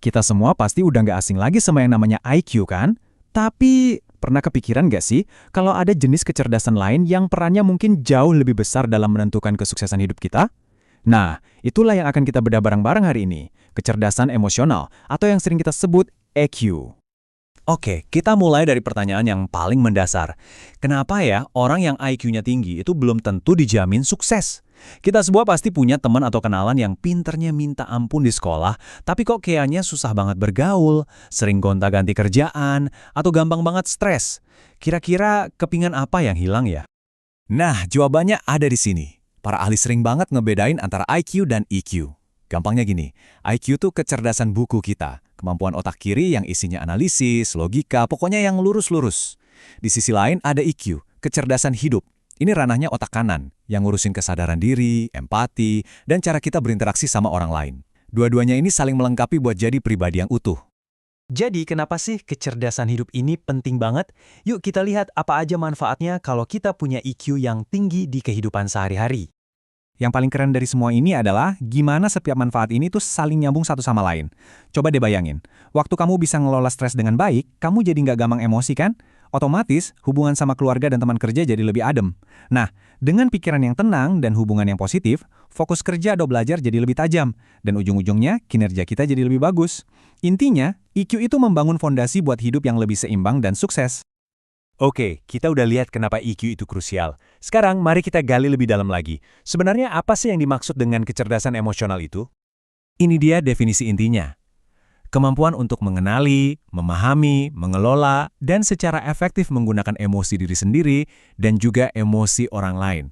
Kita semua pasti udah nggak asing lagi sama yang namanya IQ kan? Tapi, pernah kepikiran nggak sih kalau ada jenis kecerdasan lain yang perannya mungkin jauh lebih besar dalam menentukan kesuksesan hidup kita? Nah, itulah yang akan kita bedah bareng-bareng hari ini. Kecerdasan emosional, atau yang sering kita sebut EQ. Oke, kita mulai dari pertanyaan yang paling mendasar. Kenapa ya orang yang IQ-nya tinggi itu belum tentu dijamin sukses? Kita semua pasti punya teman atau kenalan yang pinternya minta ampun di sekolah, tapi kok kayaknya susah banget bergaul, sering gonta-ganti kerjaan, atau gampang banget stres. Kira-kira kepingan apa yang hilang ya? Nah, jawabannya ada di sini. Para ahli sering banget ngebedain antara IQ dan EQ. Gampangnya gini, IQ tuh kecerdasan buku kita, kemampuan otak kiri yang isinya analisis, logika, pokoknya yang lurus-lurus. Di sisi lain ada EQ, kecerdasan hidup. Ini ranahnya otak kanan, yang ngurusin kesadaran diri, empati, dan cara kita berinteraksi sama orang lain. Dua-duanya ini saling melengkapi buat jadi pribadi yang utuh. Jadi kenapa sih kecerdasan hidup ini penting banget? Yuk kita lihat apa aja manfaatnya kalau kita punya EQ yang tinggi di kehidupan sehari-hari. Yang paling keren dari semua ini adalah gimana setiap manfaat ini tuh saling nyambung satu sama lain. Coba deh bayangin, waktu kamu bisa ngelola stres dengan baik, kamu jadi nggak gampang emosi kan? Otomatis, hubungan sama keluarga dan teman kerja jadi lebih adem. Nah, dengan pikiran yang tenang dan hubungan yang positif, fokus kerja atau belajar jadi lebih tajam, dan ujung-ujungnya kinerja kita jadi lebih bagus. Intinya, EQ itu membangun fondasi buat hidup yang lebih seimbang dan sukses. Oke, kita udah lihat kenapa EQ itu krusial. Sekarang, mari kita gali lebih dalam lagi. Sebenarnya apa sih yang dimaksud dengan kecerdasan emosional itu? Ini dia definisi intinya. Kemampuan untuk mengenali, memahami, mengelola, dan secara efektif menggunakan emosi diri sendiri dan juga emosi orang lain.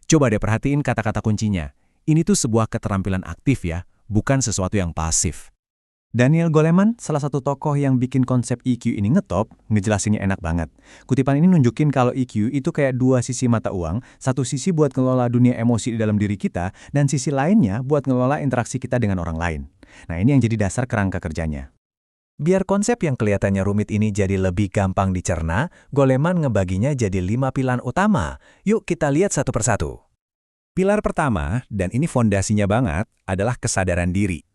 Coba deh perhatiin kata-kata kuncinya. Ini tuh sebuah keterampilan aktif ya, bukan sesuatu yang pasif. Daniel Goleman, salah satu tokoh yang bikin konsep EQ ini ngetop, ngejelasinnya enak banget. Kutipan ini nunjukin kalau EQ itu kayak dua sisi mata uang, satu sisi buat ngelola dunia emosi di dalam diri kita, dan sisi lainnya buat ngelola interaksi kita dengan orang lain. Nah, ini yang jadi dasar kerangka kerjanya. Biar konsep yang kelihatannya rumit ini jadi lebih gampang dicerna, Goleman ngebaginya jadi 5 pilar utama. Yuk kita lihat satu persatu. Pilar pertama, dan ini fondasinya banget, adalah kesadaran diri.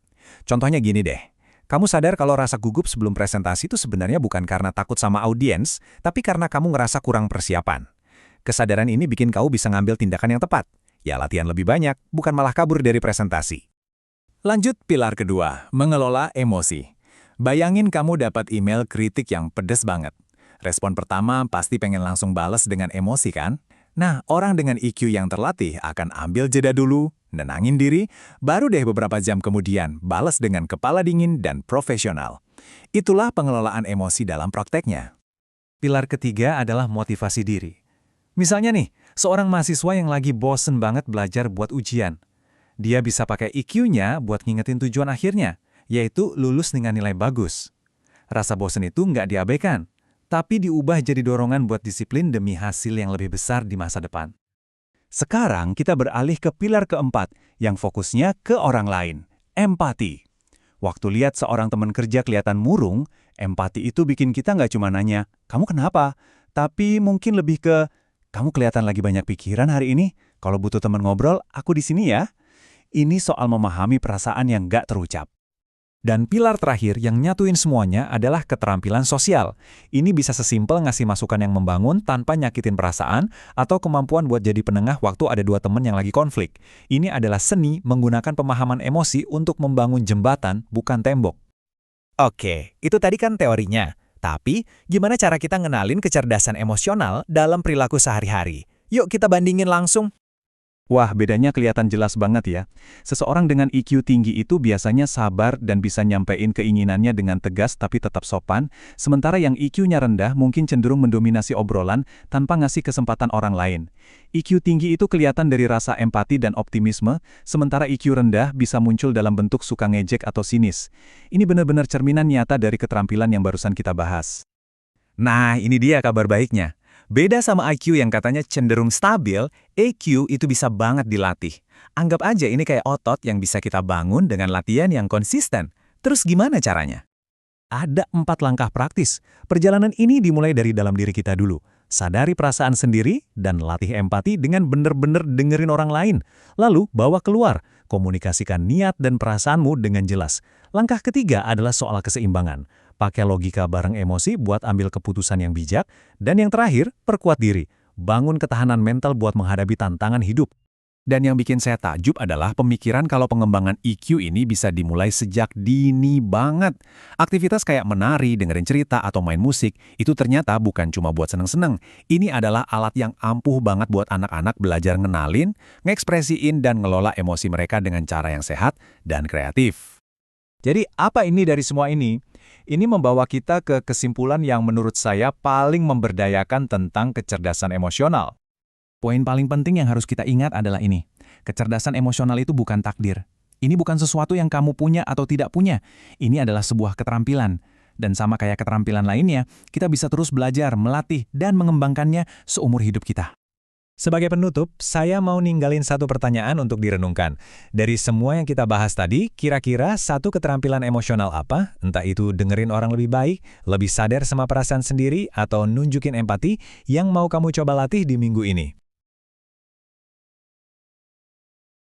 Contohnya gini deh. Kamu sadar kalau rasa gugup sebelum presentasi itu sebenarnya bukan karena takut sama audiens, tapi karena kamu ngerasa kurang persiapan. Kesadaran ini bikin kamu bisa ngambil tindakan yang tepat. Ya latihan lebih banyak, bukan malah kabur dari presentasi. Lanjut pilar kedua, mengelola emosi. Bayangin kamu dapat email kritik yang pedes banget. Respon pertama pasti pengen langsung bales dengan emosi kan? Nah, orang dengan EQ yang terlatih akan ambil jeda dulu, nenangin diri, baru deh beberapa jam kemudian balas dengan kepala dingin dan profesional. Itulah pengelolaan emosi dalam prakteknya. Pilar ketiga adalah motivasi diri. Misalnya nih, seorang mahasiswa yang lagi bosen banget belajar buat ujian. Dia bisa pakai EQ-nya buat ngingetin tujuan akhirnya, yaitu lulus dengan nilai bagus. Rasa bosen itu nggak diabaikan, tapi diubah jadi dorongan buat disiplin demi hasil yang lebih besar di masa depan. Sekarang kita beralih ke pilar keempat, yang fokusnya ke orang lain, empati. Waktu lihat seorang teman kerja kelihatan murung, empati itu bikin kita nggak cuma nanya, kamu kenapa? Tapi mungkin lebih ke, kamu kelihatan lagi banyak pikiran hari ini, kalau butuh teman ngobrol, aku di sini ya. Ini soal memahami perasaan yang nggak terucap. Dan pilar terakhir yang nyatuin semuanya adalah keterampilan sosial. Ini bisa sesimpel ngasih masukan yang membangun tanpa nyakitin perasaan atau kemampuan buat jadi penengah waktu ada dua teman yang lagi konflik. Ini adalah seni menggunakan pemahaman emosi untuk membangun jembatan, bukan tembok. Oke, itu tadi kan teorinya. Tapi, gimana cara kita ngenalin kecerdasan emosional dalam perilaku sehari-hari? Yuk kita bandingin langsung. Wah, bedanya kelihatan jelas banget ya. Seseorang dengan EQ tinggi itu biasanya sabar dan bisa nyampein keinginannya dengan tegas tapi tetap sopan, sementara yang EQ-nya rendah mungkin cenderung mendominasi obrolan tanpa ngasih kesempatan orang lain. EQ tinggi itu kelihatan dari rasa empati dan optimisme, sementara EQ rendah bisa muncul dalam bentuk suka ngejek atau sinis. Ini benar-benar cerminan nyata dari keterampilan yang barusan kita bahas. Nah, ini dia kabar baiknya. Beda sama IQ yang katanya cenderung stabil, EQ itu bisa banget dilatih. Anggap aja ini kayak otot yang bisa kita bangun dengan latihan yang konsisten. Terus gimana caranya? Ada 4 langkah praktis. Perjalanan ini dimulai dari dalam diri kita dulu. Sadari perasaan sendiri dan latih empati dengan benar-benar dengerin orang lain. Lalu bawa keluar, komunikasikan niat dan perasaanmu dengan jelas. Langkah ketiga adalah soal keseimbangan. Pakai logika bareng emosi buat ambil keputusan yang bijak. Dan yang terakhir, perkuat diri. Bangun ketahanan mental buat menghadapi tantangan hidup. Dan yang bikin saya takjub adalah pemikiran kalau pengembangan EQ ini bisa dimulai sejak dini banget. Aktivitas kayak menari, dengerin cerita, atau main musik, itu ternyata bukan cuma buat seneng-seneng. Ini adalah alat yang ampuh banget buat anak-anak belajar ngenalin, ngekspresiin, dan ngelola emosi mereka dengan cara yang sehat dan kreatif. Jadi apa ini dari semua ini? Ini membawa kita ke kesimpulan yang menurut saya paling memberdayakan tentang kecerdasan emosional. Poin paling penting yang harus kita ingat adalah ini. Kecerdasan emosional itu bukan takdir. Ini bukan sesuatu yang kamu punya atau tidak punya. Ini adalah sebuah keterampilan. Dan sama kayak keterampilan lainnya, kita bisa terus belajar, melatih, dan mengembangkannya seumur hidup kita. Sebagai penutup, saya mau ninggalin satu pertanyaan untuk direnungkan. Dari semua yang kita bahas tadi, kira-kira satu keterampilan emosional apa, entah itu dengerin orang lebih baik, lebih sadar sama perasaan sendiri, atau nunjukin empati, yang mau kamu coba latih di minggu ini?